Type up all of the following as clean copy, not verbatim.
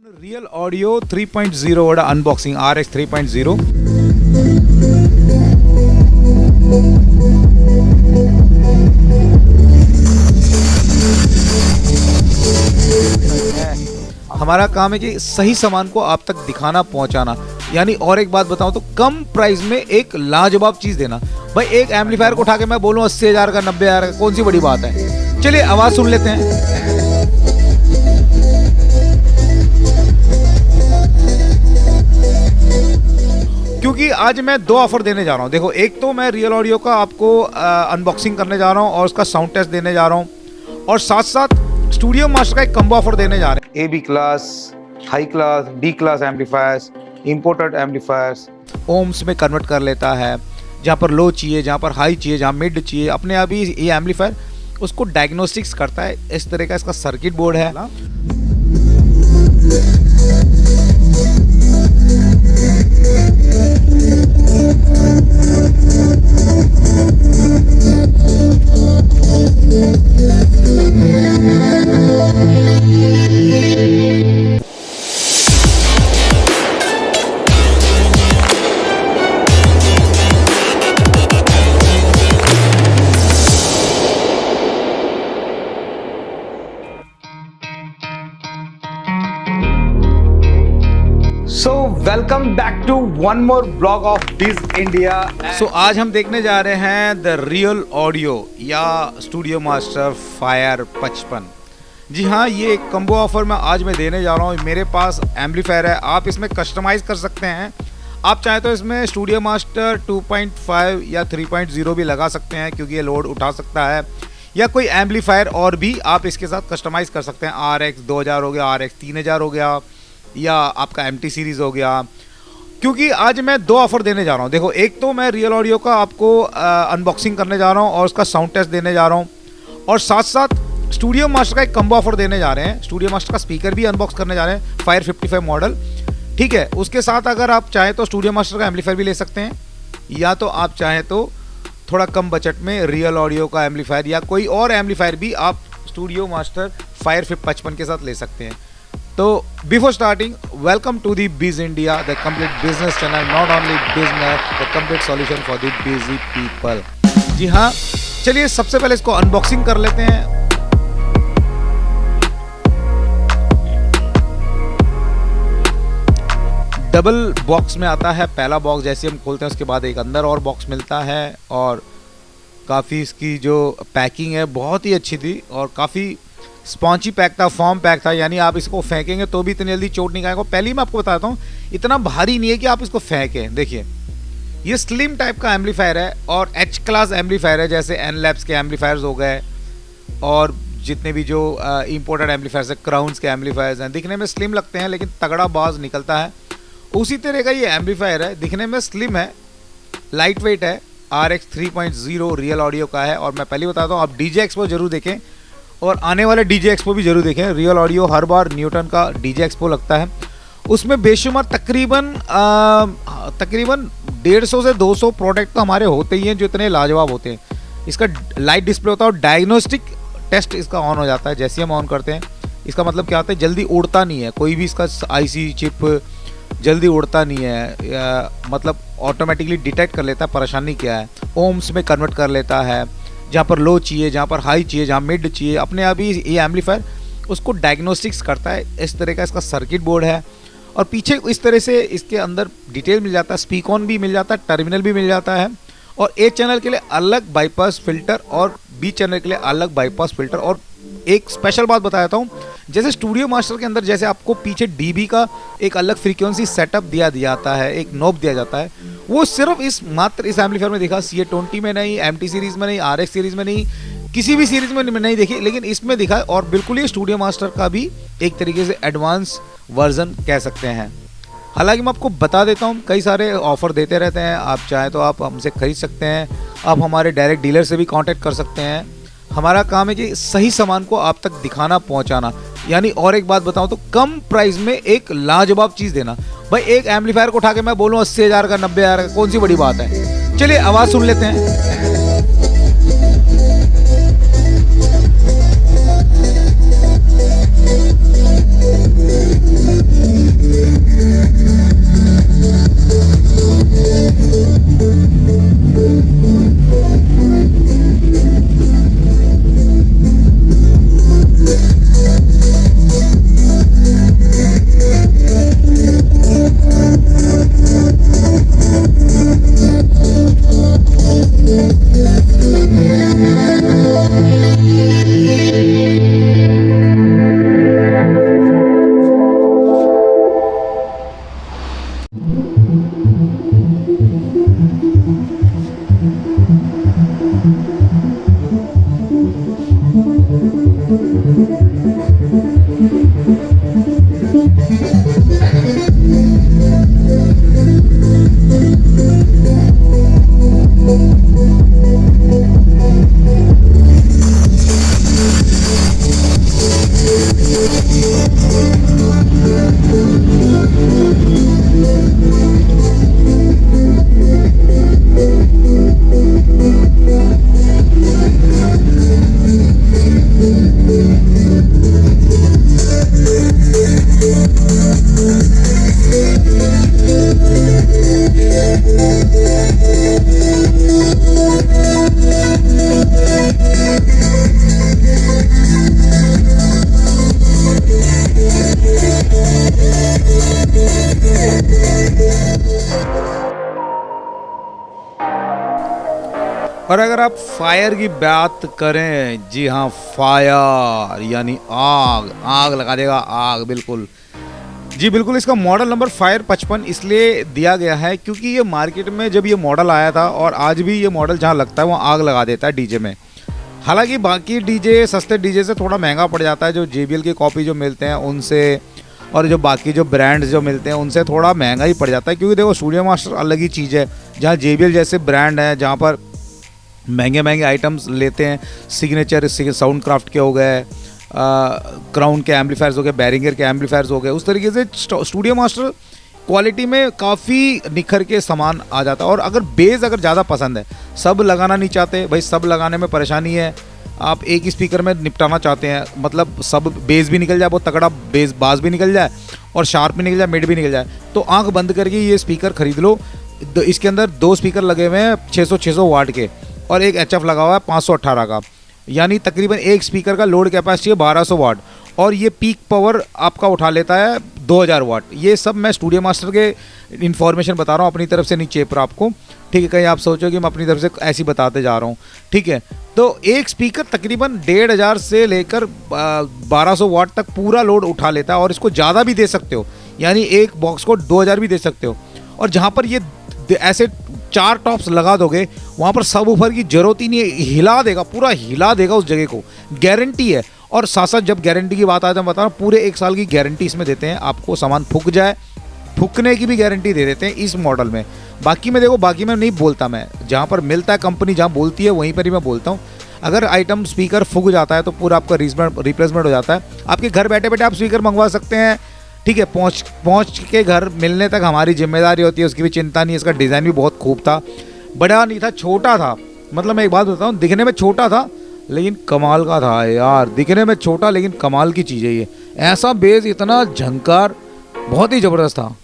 Real Audio 3.0 ഓടെ unboxing RX 3.0. हमारा काम है कि सही सामान को आप तक दिखाना, पहुंचाना। यानी और एक बात बताऊं तो कम प्राइस में एक लाजवाब चीज देना। भाई एक एम्पलीफायर को उठा के मैं बोलूं 80,000 का, 90,000 का, कौन सी बड़ी बात है। चलिए आवाज सुन लेते हैं। क्योंकि आज मैं दो ऑफर देने जा रहा हूँ। देखो, एक तो मैं रियल ऑडियो का आपको अनबॉक्सिंग करने जा रहा हूँ और उसका साउंड टेस्ट देने जा रहा हूँ, और साथ साथ स्टूडियो मास्टर का एक कम्बो ऑफर देने जा रहे हैं। AB class, high class, D class amplifiers, imported amplifiers ohms में कन्वर्ट कर लेता है। जहाँ पर लो चाहिए, जहाँ पर हाई चाहिए, जहाँ मिड चाहिए, अपने आप ही ये एम्पलीफायर उसको डायग्नोस्टिक्स करता है। इस तरह का इसका सर्किट बोर्ड है। So welcome back to one more blog of biz India. So आज हम देखने जा रहे हैं द रियल ऑडियो या स्टूडियो मास्टर फायर 55। जी हाँ, ये एक कम्बो ऑफर आज मैं देने जा रहा हूँ। मेरे पास एम्पलीफायर है, आप इसमें कस्टमाइज कर सकते हैं। आप चाहे तो इसमें स्टूडियो मास्टर 2.5 या 3.0 भी लगा सकते हैं, क्योंकि ये लोड उठा सकता है। या कोई एम्पलीफायर और भी आप इसके साथ कस्टमाइज कर सकते हैं। RX 2000 हो गया, RX 3000 हो गया, या आपका MT सीरीज़ हो गया। क्योंकि आज मैं दो ऑफर देने जा रहा हूँ। देखो, एक तो मैं रियल ऑडियो का आपको अनबॉक्सिंग करने जा रहा हूँ और उसका साउंड टेस्ट देने जा रहा हूँ, और साथ साथ स्टूडियो मास्टर का एक कम्बो ऑफर देने जा रहे हैं। स्टूडियो मास्टर का स्पीकर भी अनबॉक्स करने जा रहे हैं, फायर 55 मॉडल। ठीक है, उसके साथ अगर आप चाहें तो स्टूडियो मास्टर का एम्पलीफायर भी ले सकते हैं, या तो आप चाहें तो थोड़ा कम बजट में रियल ऑडियो का एम्पलीफायर या कोई और एम्पलीफायर भी आप स्टूडियो मास्टर फायर 55 के साथ ले सकते हैं। तो before starting, welcome to the biz India, the complete business channel, not only business, the complete solution for the busy people. जी हाँ, चलिए सबसे पहले इसको अनबॉक्सिंग कर लेते हैं। डबल बॉक्स में आता है। पहला बॉक्स जैसे हम खोलते हैं उसके बाद एक अंदर और बॉक्स मिलता है, और काफ़ी इसकी जो पैकिंग है बहुत ही अच्छी थी, और काफ़ी स्पॉन्ची पैक था, फॉर्म पैक था। यानी आप इसको फेंकेंगे तो भी इतनी जल्दी चोट नहीं खाएगा। पहले ही मैं आपको बताता हूँ, इतना भारी नहीं है कि आप इसको फेंकें। देखिए, ये स्लिम टाइप का एम्पलीफायर है और H क्लास एम्पलीफायर है, जैसे Nlabs के एम्पलीफायर्स हो गए, और जितने भी जो इम्पोर्टेड एम्पलीफायर्स है, क्राउन्स के एम्पलीफायर्स हैं। दिखने में स्लिम लगते हैं लेकिन तगड़ा बाज निकलता है। उसी तरह का ये एम्पलीफायर है, दिखने में स्लिम है, लाइट वेट है, RX 3.0 रियल ऑडियो का है। और मैं पहले बताता हूँ, आप DJ एक्सपो जरूर देखें, और आने वाले DJ एक्सपो भी जरूर देखें। रियल ऑडियो हर बार न्यूटन का DJ एक्सपो लगता है, उसमें बेशुमार तकरीबन 150 से 200 प्रोडक्ट तो हमारे होते ही हैं जो इतने लाजवाब होते हैं। इसका लाइट डिस्प्ले होता है और डायग्नोस्टिक टेस्ट इसका ऑन हो जाता है। जैसे हम ऑन करते हैं, इसका मतलब क्या होता है, जल्दी उड़ता नहीं है कोई भी इसका IC चिप, जल्दी उड़ता नहीं है, मतलब ऑटोमेटिकली डिटेक्ट कर लेता है परेशानी क्या है, ओम्स में कन्वर्ट कर लेता है। जहाँ पर लो चाहिए, जहाँ पर हाई चाहिए, जहाँ मिड चाहिए, अपने आप ही ये एम्पलीफायर उसको डायग्नोस्टिक्स करता है। इस तरह का इसका सर्किट बोर्ड है, और पीछे इस तरह से इसके अंदर डिटेल मिल जाता है, स्पीक ऑन भी मिल जाता है, टर्मिनल भी मिल जाता है, और A चैनल के लिए अलग बाईपास फिल्टर और B चैनल के लिए अलग बाईपास फिल्टर। और एक स्पेशल बात बताता हूँ, जैसे स्टूडियो मास्टर के अंदर जैसे आपको पीछे DB का एक अलग फ्रीक्वेंसी सेटअप दिया जाता है, एक नॉब दिया जाता है, वो सिर्फ मात्र इस एम्पलीफायर में दिखा। CA20 में नहीं, MT सीरीज़ में नहीं, RX सीरीज़ में नहीं, किसी भी सीरीज़ में नहीं देखी, लेकिन इसमें दिखा। और बिल्कुल ये स्टूडियो मास्टर का भी एक तरीके से एडवांस वर्जन कह सकते हैं। हालांकि मैं आपको बता देता हूँ, कई सारे ऑफर देते रहते हैं। आप चाहें तो आप हमसे खरीद सकते हैं, आप हमारे डायरेक्ट डीलर से भी कांटेक्ट कर सकते हैं। हमारा काम है कि सही सामान को आप तक दिखाना, पहुंचाना। यानी और एक बात बताऊं तो कम प्राइस में एक लाजवाब चीज़ देना। भाई एक एम्पलीफायर को उठा के मैं बोलूँ 80,000 का, 90,000 का, कौन सी बड़ी बात है। चलिए आवाज़ सुन लेते हैं। और अगर आप फायर की बात करें, जी हाँ फायर यानी आग, आग लगा देगा आग, बिल्कुल जी बिल्कुल। इसका मॉडल नंबर फायर 55 इसलिए दिया गया है क्योंकि ये मार्केट में जब ये मॉडल आया था और आज भी ये मॉडल जहाँ लगता है वो आग लगा देता है डीजे में। हालांकि बाकी डीजे सस्ते डीजे से थोड़ा महंगा पड़ जाता है, जो JBL की कॉपी जो मिलते हैं उनसे, और जो बाकी जो ब्रांड्स जो मिलते हैं उनसे थोड़ा महंगा ही पड़ जाता है। क्योंकि देखो स्टूडियो मास्टर अलग ही चीज़ है, जहाँ JBL जैसे ब्रांड है जहाँ पर महंगे महंगे आइटम्स लेते हैं, सिग्नेचर साउंड क्राफ्ट के हो गए, क्राउन के एम्पलीफायर्स हो गए, बैरिंगर के एम्पलीफायर्स हो गए, उस तरीके से स्टूडियो मास्टर क्वालिटी में काफ़ी निखर के सामान आ जाता है। और अगर बेस अगर ज़्यादा पसंद है, सब लगाना नहीं चाहते भाई, सब लगाने में परेशानी है, आप एक ही स्पीकर में निपटाना चाहते हैं, मतलब सब बेस भी निकल जाए, बहुत तगड़ा बेस बास भी निकल जाए और शार्प भी निकल जाए, मिड भी निकल जाए, तो आंख बंद करके ये स्पीकर खरीद लो। इसके अंदर 2 स्पीकर लगे हुए हैं 600 वाट के और एक HF लगा हुआ है 518 का, यानी तकरीबन एक स्पीकर का लोड कैपेसिटी है 1200 वाट और ये पीक पावर आपका उठा लेता है 2000 वाट। ये सब मैं स्टूडियो मास्टर के इन्फॉर्मेशन बता रहा हूँ, अपनी तरफ से नहीं चेप रहा आपको, ठीक है। कहीं आप सोचो कि मैं अपनी तरफ से ऐसी बताते जा रहा हूँ, ठीक है। तो एक स्पीकर तकरीबन 1500 से लेकर 1200 वाट तक पूरा लोड उठा लेता है और इसको ज़्यादा भी दे सकते हो, यानी एक बॉक्स को 2000 भी दे सकते हो। और जहाँ पर ये ऐसे 4 टॉप्स लगा दोगे वहाँ पर सब ऊपर की जरूरत ही नहीं है, हिला देगा, पूरा हिला देगा उस जगह को, गारंटी है। और साथ साथ जब गारंटी की बात आए तो मैं बता रहा हूँ पूरे 1 साल की गारंटी इसमें देते हैं, आपको सामान फूक जाए फूकने की भी गारंटी दे देते हैं इस मॉडल में। बाकी में देखो, बाकी में नहीं बोलता मैं, जहाँ पर मिलता है कंपनी जहाँ बोलती है वहीं पर ही मैं बोलता हूँ। अगर आइटम स्पीकर फूक जाता है तो पूरा आपका रिप्लेसमेंट हो जाता है। आपके घर बैठे बैठे आप स्पीकर मंगवा सकते हैं, ठीक है। पहुँच के घर मिलने तक हमारी जिम्मेदारी होती है, उसकी भी चिंता नहीं। इसका डिज़ाइन भी बहुत खूब था, बड़ा नहीं था, छोटा था। मतलब मैं एक बात बताऊँ, दिखने में छोटा था लेकिन कमाल का था यार, दिखने में छोटा लेकिन कमाल की चीज़ है ये। ऐसा बेस, इतना झंकार, बहुत ही ज़बरदस्त था।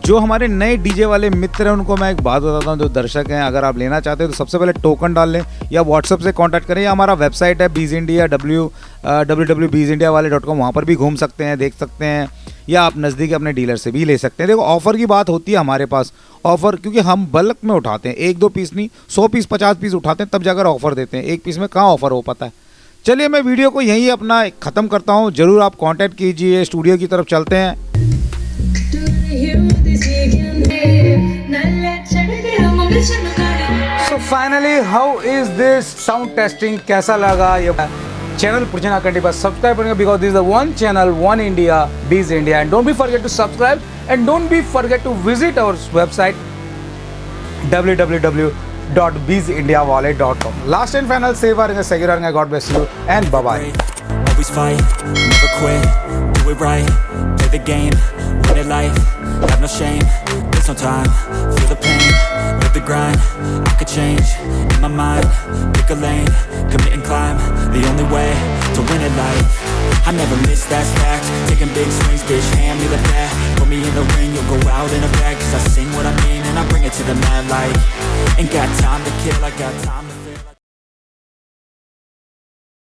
जो हमारे नए डीजे वाले मित्र हैं उनको मैं एक बात बताता हूँ, जो दर्शक हैं, अगर आप लेना चाहते हैं तो सबसे पहले टोकन डाल लें या व्हाट्सएप से कांटेक्ट करें, या हमारा वेबसाइट है बीज इंडिया www.beezindiawale.com, वहाँ पर भी घूम सकते हैं, देख सकते हैं, या आप नज़दीक अपने डीलर से भी ले सकते हैं। देखो ऑफ़र की बात होती है हमारे पास, ऑफ़र क्योंकि हम बल्क में उठाते हैं, 1-2 पीस नहीं, 100 पीस 50 पीस उठाते हैं तब जाकर ऑफ़र देते हैं, एक पीस में कहाँ ऑफ़र हो पाता है। चलिए मैं वीडियो को यहीं अपना ख़त्म करता हूँ, ज़रूर आप कॉन्टैक्ट कीजिए, स्टूडियो की तरफ चलते हैं। So finally, how is this sound testing? कैसा लगा ये चैनल पुरचना करने पर सब्सक्राइब करेंगे, because this is the one channel, one India, Beez India, and don't be forget to subscribe and don't be forget to visit our website www.beezindiawale.com. Last and final, save our God bless you and bye bye. Always fight, never quit, do it right, play the game, win it life, have no shame, there's no time, feel the pain, live the grind, I could change, in my mind, pick a lane, commit and climb, the only way to win it life. I never miss, that's fact, taking big swings, bitch, hand me the bat, put me in the ring, you'll go out in a bag, cause I sing what I mean and I bring it to the mad light, ain't got time to kill, I got time to